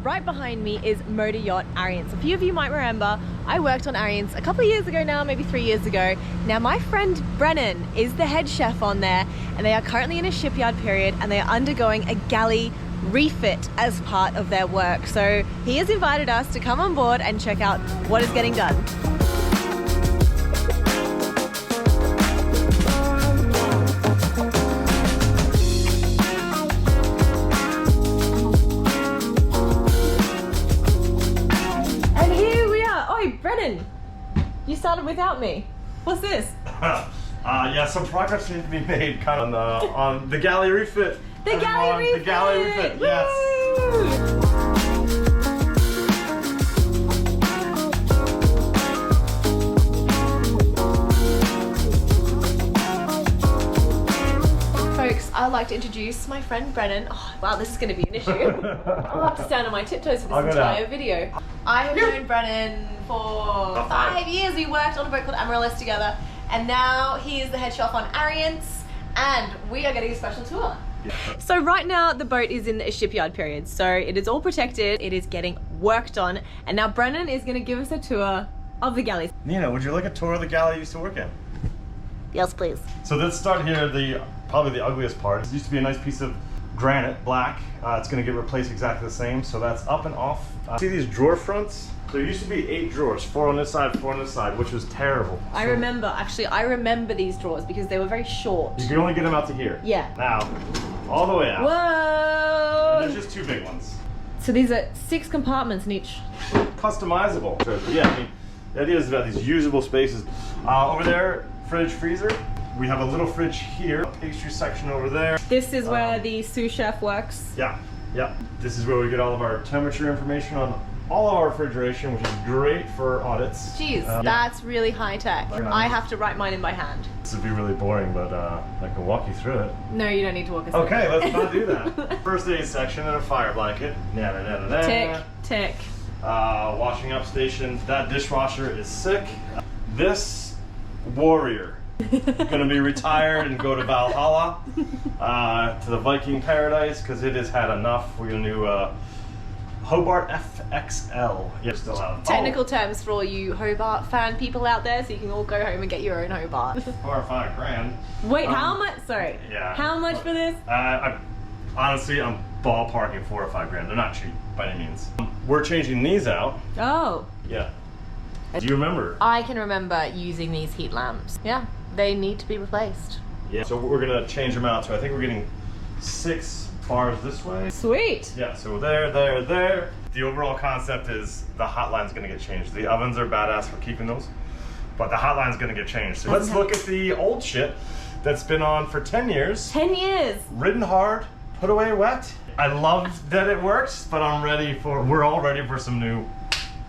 right behind me is Motor Yacht Arians. A few of you might remember I worked on Arians a couple of years ago now, maybe 3 years ago. Now my friend Brennan is the head chef on there, and they are currently in a shipyard period and they are undergoing a galley refit as part of their work. So he has invited us to come on board and check out what is getting done. Brennan, you started without me. What's this? Yeah, some progress needs to be made kind of on the galley refit. The galley refit! The galley refit, yes. I'd like to introduce my friend Brennan. Oh, wow, this is going to be an issue. I'll have to stand on my tiptoes for this entire video. I have known Brennan for 5 years. We worked on a boat called Amaryllis together, and now he is the head chef on Arians, and we are getting a special tour. Yeah. So right now the boat is in a shipyard period, so it is all protected, it is getting worked on, and now Brennan is going to give us a tour of the galleys. Nina, would you like a tour of the galley you used to work in? Yes, please. So let's start here, probably the ugliest part. It used to be a nice piece of granite, black. It's going to get replaced exactly the same, so that's up and off. See these drawer fronts? There used to be 8 drawers, 4 on this side, 4 on this side, which was terrible. I remember these drawers because they were very short. You could only get them out to here. Yeah. Now, all the way out. Whoa! And there's just 2 big ones. So these are 6 compartments in each. Customizable. So, yeah, I mean, the idea is about these usable spaces. Over there, fridge, freezer. We have a little fridge here, a pastry section over there. This is where the sous chef works. Yeah. This is where we get all of our temperature information on all of our refrigeration, which is great for audits. Jeez, that's really high tech. I have to write mine in by hand. This would be really boring, but I can walk you through it. No, you don't need to walk us through it. Okay, let's not do that. First aid section and a fire blanket. Tick, tick. Washing up station. That dishwasher is sick. This warrior gonna be retired and go to Valhalla, to the Viking paradise, because it has had enough. We're gonna do Hobart FXL. Yeah, still out. Technical terms for all you Hobart fan people out there, so you can all go home and get your own Hobart. 4 or 5 grand. Wait, how much? Sorry. Yeah. How much for this? Honestly, I'm ballparking 4 or 5 grand. They're not cheap by any means. We're changing these out. Oh. Yeah. Do you remember? I can remember using these heat lamps. Yeah, they need to be replaced. Yeah. So we're gonna change them out. So I think we're getting 6 bars this way. Sweet. Yeah, so there. The overall concept is the hotline's gonna get changed. The ovens are badass for keeping those, but the hotline's gonna get changed. So let's look at the old shit that's been on for 10 years. 10 years. Ridden hard, put away wet. I love that it works, but we're all ready for some new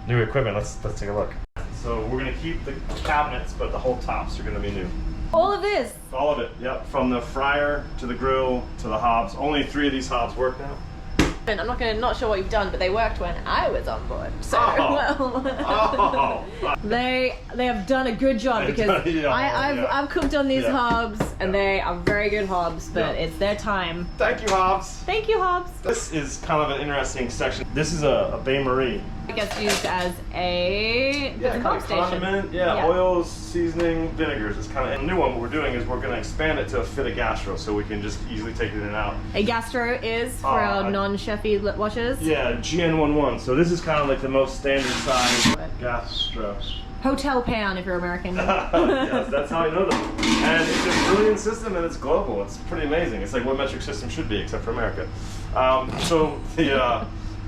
equipment. Let's take a look. So we're gonna keep the cabinets, but the whole tops are gonna be new. All of this? All of it, yep. From the fryer to the grill to the hobs. Only 3 of these hobs work now. I'm not sure what you've done, but they worked when I was on board. So they have done a good job, because I've cooked on these hobs, and they are very good hobs, but it's their time. Thank you, hobs. Thank you, hobs. This is kind of an interesting section. This is a bain marie. It gets used as a condiment, oils, seasoning, vinegars. It's kind of a new one. What we're doing is we're going to expand it to fit a gastro, so we can just easily take it in and out. A gastro is for our non-chefy lip washers. Yeah, GN11. So this is kind of like the most standard size gastros. Hotel pan if you're American. Yes, that's how I know them. And it's a brilliant system, and it's global. It's pretty amazing. It's like what metric system should be, except for America.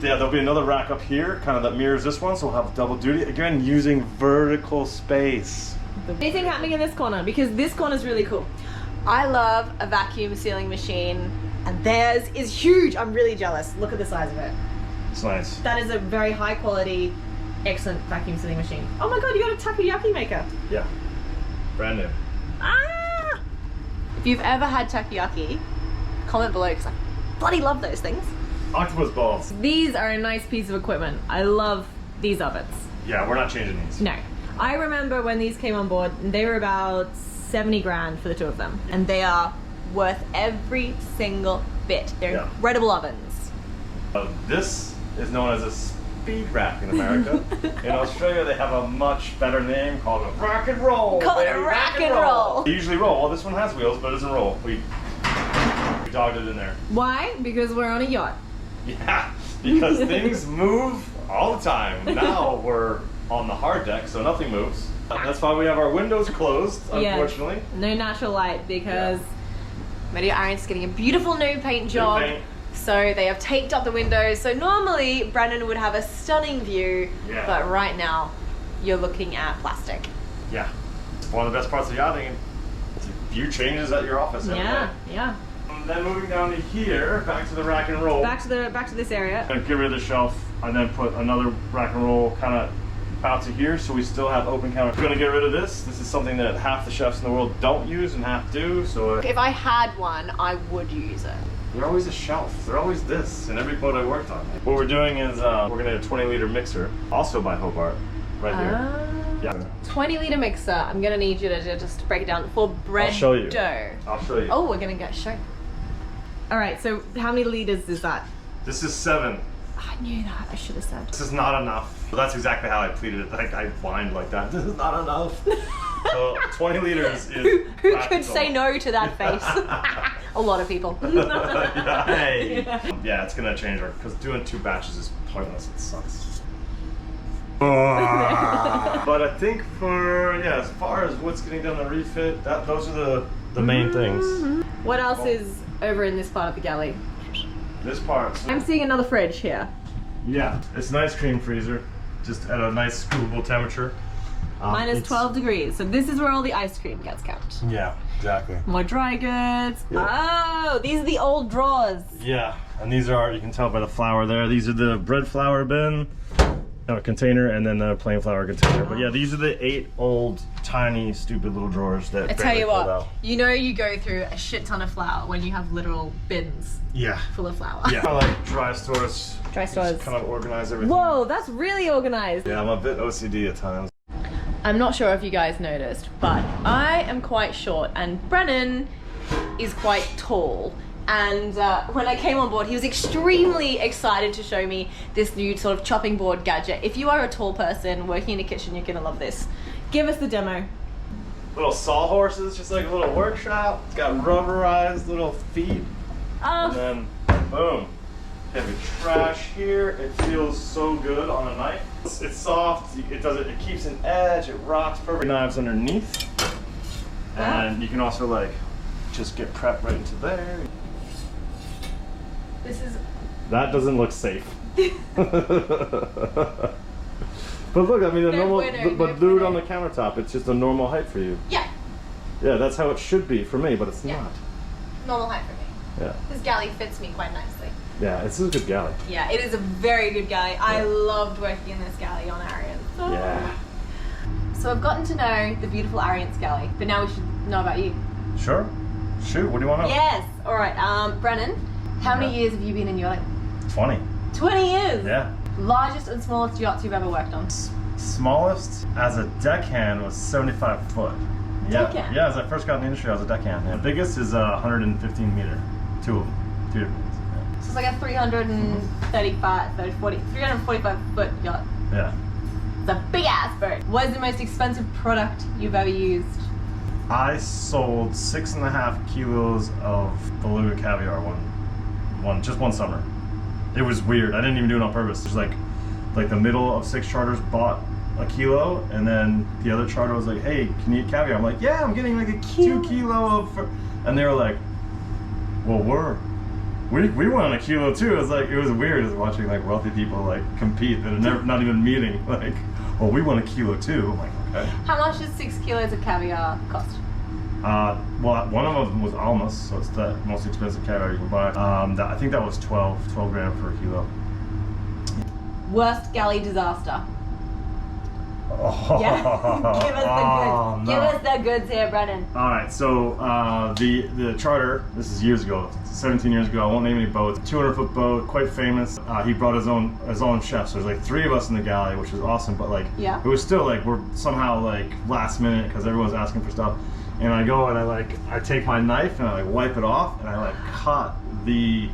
There'll be another rack up here, kind of that mirrors this one, so we'll have double duty. Again, using vertical space. Anything happening in this corner, because this corner is really cool. I love a vacuum sealing machine, and theirs is huge. I'm really jealous. Look at the size of it. It's nice. That is a very high quality, excellent vacuum sealing machine. Oh my god, you got a takoyaki maker. Yeah, brand new. Ah! If you've ever had takoyaki, comment below, because I bloody love those things. Octopus balls. These are a nice piece of equipment. I love these ovens. Yeah, we're not changing these. No. I remember when these came on board, they were about 70 grand for the 2 of them. And they are worth every single bit. They're incredible ovens. This is known as a speed rack in America. In Australia, they have a much better name called a rack and roll. Call it a rack and roll. They usually roll. Well, this one has wheels, but it doesn't roll. We dogged it in there. Why? Because we're on a yacht. Yeah, because things move all the time. Now we're on the hard deck, so nothing moves. That's why we have our windows closed, unfortunately. Yeah, no natural light because Media Iron's getting a beautiful new paint job. New paint. So they have taped up the windows. So normally Brennan would have a stunning view, but right now you're looking at plastic. Yeah, it's one of the best parts of yachting. View changes at your office. Yeah, yeah. And then moving down to here, back to the rack and roll. Back to this area. Get rid of the shelf and then put another rack and roll kind of out to here, so we still have open counter. We're gonna get rid of this. This is something that half the chefs in the world don't use and half do. So if I had one, I would use it. They're always a shelf. They're always this in every boat I worked on. What we're doing is we're gonna get a 20-liter mixer, also by Hobart, right here. Yeah. 20-liter mixer. I'm gonna need you to just break it down for bread I'll show you. dough. I'll show you. Oh, we're gonna go show. All right. So how many liters is that? This is 7. I knew that. I should have said. This is not enough. Well, that's exactly how I pleaded it. Like I whined like that. This is not enough. So 20 liters is. Who could say no to that face? A lot of people. Yeah, hey. Yeah, it's gonna change because doing 2 batches is pointless. It sucks. But I think for as far as what's getting done the refit, those are the main things. What else is over in this part of the galley? This part. I'm seeing another fridge here. Yeah, it's an ice cream freezer, just at a nice scoopable temperature. Minus 12 degrees. So this is where all the ice cream gets kept. Yeah, exactly. More dry goods. Yeah. Oh, these are the old drawers. Yeah, and these are, you can tell by the flour there, these are the bread flour bin container and then the plain flour container. But yeah, these are the 8 old, tiny, stupid little drawers that I tell you what, you know you go through a shit ton of flour when you have literal bins full of flour. Yeah, I like dry stores. Dry stores. Just kind of organize everything. Whoa, that's really organized. Yeah, I'm a bit OCD at times. I'm not sure if you guys noticed, but I am quite short and Brennan is quite tall. And when I came on board, he was extremely excited to show me this new sort of chopping board gadget. If you are a tall person working in a kitchen, you're gonna love this. Give us the demo. Little sawhorses, just like a little workshop. It's got rubberized little feet. And then, boom. You have your trash here. It feels so good on a knife. It's soft. It keeps an edge. It rocks perfect. Knives underneath, and you can also like just get prep right into there. That doesn't look safe. But look, I mean, but dude on the countertop, it's just a normal height for you. Yeah. Yeah, that's how it should be for me, but it's not. Normal height for me. Yeah. This galley fits me quite nicely. Yeah, it's a good galley. Yeah, it is a very good galley. Yeah. I loved working in this galley on Arian. Oh. Yeah. So I've gotten to know the beautiful Arian's galley, but now we should know about you. Sure. Shoot, what do you want to know? Yes. All right. Brennan, how many years have you been in yachting? 20. 20 years? Yeah. Largest and smallest yachts you've ever worked on? Smallest as a deckhand was 75 foot. Yeah. Deckhand? Yeah, as I first got in the industry, I was a deckhand. Yeah. The biggest is 115 meter. 2 of them. 2 different ones. Yeah. So it's like a 345 foot yacht. Yeah. It's a big ass boat. What is the most expensive product you've ever used? I sold 6.5 kilos of beluga caviar just one summer. It was weird. I didn't even do it on purpose. It's like the middle of 6 charters bought a kilo, and then the other charter was like, "Hey, can you eat caviar?" I'm like, "Yeah, I'm getting like a 2 kilo of," and they were like, "Well, we want a kilo too." It was weird as watching like wealthy people like compete that are not even meeting. Like, "Well, we want a kilo too." I'm like, okay. How much does 6 kilos of caviar cost? Well, one of them was almas, so it's the most expensive caviar you can buy. I think that was 12 grams per kilo. Worst galley disaster? Oh, yeah. Give us the goods. No. Give us the goods here, Brennan. All right, so the charter, this is years ago, 17 years ago, I won't name any boats, 200-foot boat, quite famous. He brought his own chef, so there's like 3 of us in the galley, which is awesome, but like, it was still like, we're somehow like last minute because everyone's asking for stuff. And I go and I take my knife and I like wipe it off and I like cut the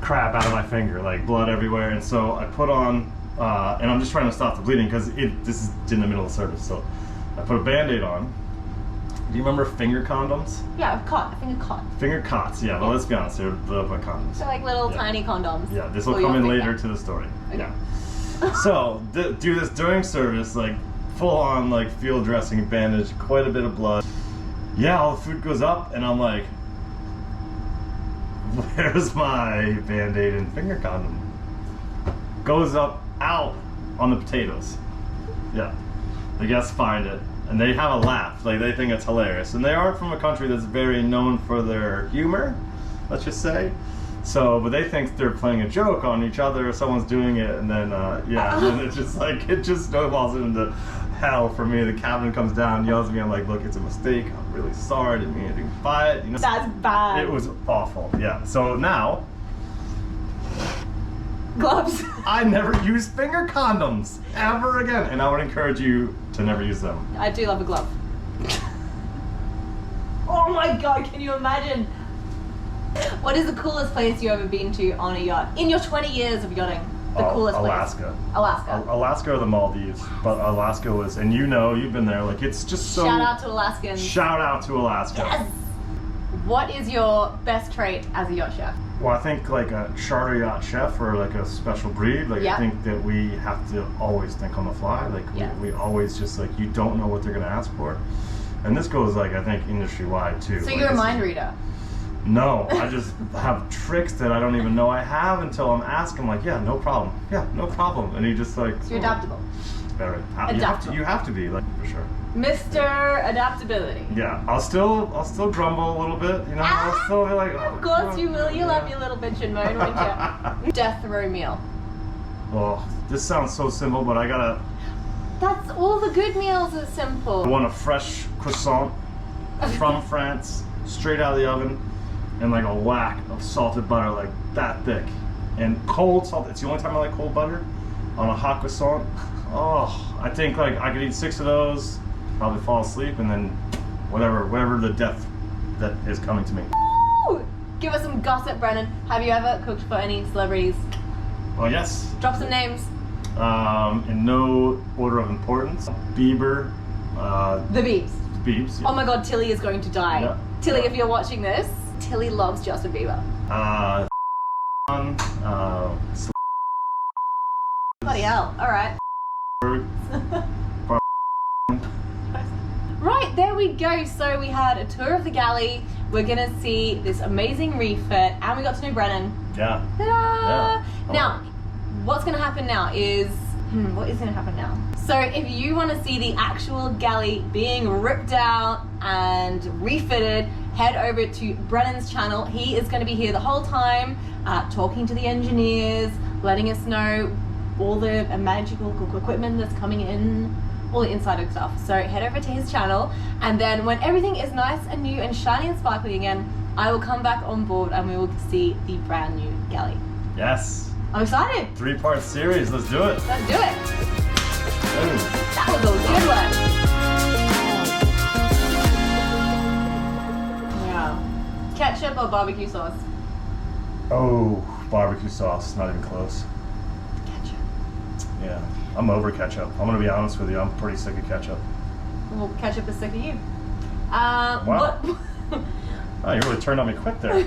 crap out of my finger, like blood everywhere. And so I put on, and I'm just trying to stop the bleeding because this is in the middle of service. So I put a Band-Aid on. Do you remember finger condoms? Yeah, a finger cot. Finger cots, yeah. Well, let's be honest, they're condoms. So like little tiny condoms. Yeah, this will come in later to the story. Okay. Yeah. So do this during service, like full on like field dressing, bandage, quite a bit of blood. Yeah, all the food goes up, and I'm like, where's my Band-Aid and finger condom? Goes up, out on the potatoes. Yeah, the guests find it. And they have a laugh, like they think it's hilarious. And they aren't from a country that's very known for their humor, let's just say. So, but they think they're playing a joke on each other, or someone's doing it, and then, yeah, and then it's just like, it just snowballs into hell for me. The captain comes down, yells at me, I'm like, look, it's a mistake, I'm really sorry, I didn't mean anything by it. You know, that's bad. It was awful, yeah. So now, gloves. I never use finger condoms ever again, and I would encourage you to never use them. I do love a glove. Oh my god, can you imagine? What is the coolest place you've ever been to on a yacht? In your 20 years of yachting, the coolest Alaska. place? Alaska. Alaska or the Maldives, but Alaska was, and you know, you've been there, like it's just so... Shout out to Alaskans. Shout out to Alaska. Yes! What is your best trait as a yacht chef? Well, I think like a charter yacht chef or like a special breed, like I think that we have to always think on the fly. Like we always just like, you don't know what they're going to ask for. And this goes like, I think industry wide too. So like, you're a mind reader? No, I just have tricks that I don't even know I have until I'm asking like, yeah, no problem. Yeah, no problem. And he just like... So you're adaptable? Very. Adaptable. You have to be, like, for sure. Mr. Adaptability. Yeah, I'll still grumble a little bit, you know. I'll still be like, oh, of course you will. You'll have your little bitch and moan, won't you? Death row meal. Oh, this sounds so simple, but I gotta... That's all the good meals are simple. I want a fresh croissant from France, straight out of the oven, and like a whack of salted butter, like that thick. And cold salt, it's the only time I like cold butter on a hot croissant. Oh, I think like I could eat 6 of those, probably fall asleep, and then whatever the death that is coming to me. Woo! Give us some gossip, Brennan. Have you ever cooked for any celebrities? Well, yes. Drop some names. In no order of importance. Bieber. The Biebs. Biebs. Yeah. Oh my god, Tilly is going to die. Yeah. Tilly, if you're watching this, Tilly loves Justin Bieber. Bloody hell. Alright. Right, there we go. So we had a tour of the galley. We're gonna see this amazing refit, and we got to know Brennan. Yeah. Ta-da! Yeah. Now, what's gonna happen now is, what is gonna happen now? So if you want to see the actual galley being ripped out and refitted, head over to Brennan's channel. He is going to be here the whole time, talking to the engineers, letting us know all the magical equipment that's coming in, all the insider stuff. So head over to his channel, and then when everything is nice and new and shiny and sparkly again, I will come back on board and we will see the brand new galley. Yes. I'm excited. 3-part series. Let's do it. Let's do it. Ooh. That was a good one. Yeah. Ketchup or barbecue sauce? Oh, barbecue sauce. Not even close. Ketchup. Yeah. I'm over ketchup. I'm going to be honest with you. I'm pretty sick of ketchup. Well, ketchup is sick of you. Wow. Oh, you really turned on me quick there.